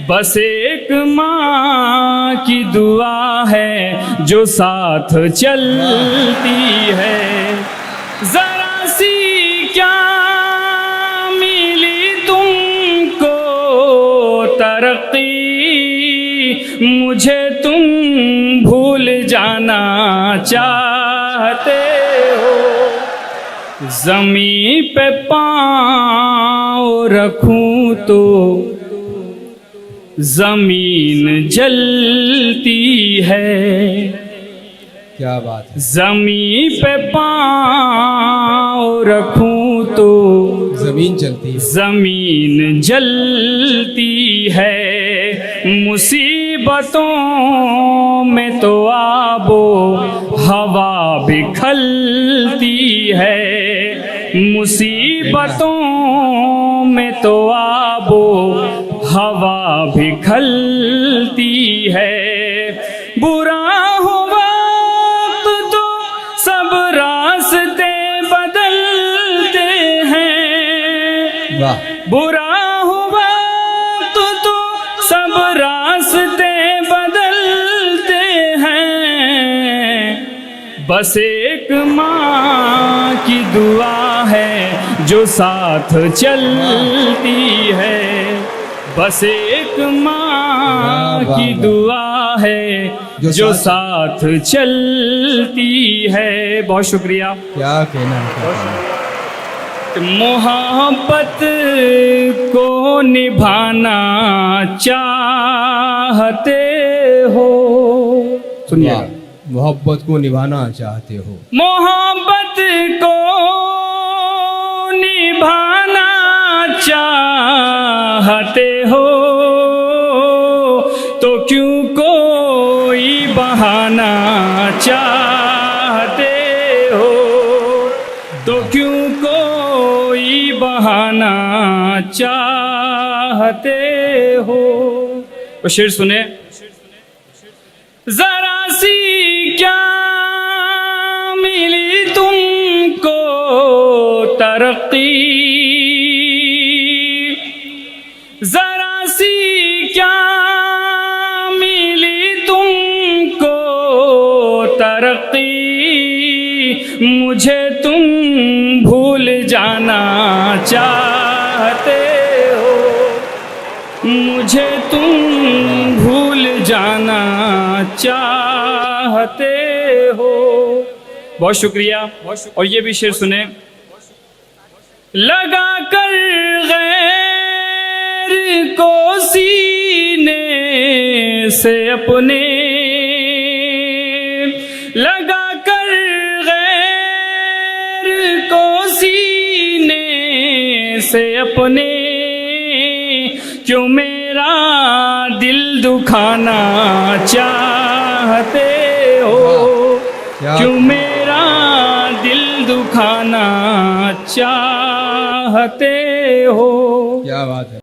बस एक माँ की दुआ है जो साथ चलती है। जरा सी क्या मिली तुमको तरक्की, मुझे तुम भूल जाना चाहते हो। ज़मीं पे पाँव रखूं तो ज़मीन जलती है। क्या बात है। ज़मीं पे पाँव रखूं तो जमीन चलती है। ज़मीन जलती है। मुसीबतों में तो आबो हवा भी खलती है। मुसीबतों में तो आबो हवा भी खलती है। बुरा हो वक्त तो सब रास्ते बदलते हैं। वाह। बुरा हो वक्त तो सब रास्ते बदलते हैं। बस एक माँ की दुआ है जो साथ चलती है। बस एक माँ की दुआ है जो साथ चलती है। बहुत शुक्रिया। क्या कहना है। मोहब्बत को निभाना चाहते हो। सुनिए, मोहब्बत को निभाना चाहते हो। मोहब्बत को निभाना चाहते हो तो क्यों कोई बहाना चाहते हो, तो क्यों कोई बहाना चाहते हो। तो शेर सुने। जरा सी क्या मिली तुमको तरक्की, जरा सी क्या मिली तुमको तरक्की, मुझे तुम भूल जाना चाहते हो। मुझे तुम भूल जाना चाहते हो। बहुत शुक्रिया। और ये भी शेर सुने। लगा कर गैर को सीने से अपने, लगा कर गैर को सीने से अपने, क्यों मेरा दिल दुखाना चाहते हो। क्यों मेरा दिल दुखाना चाहते हो। क्या बात है।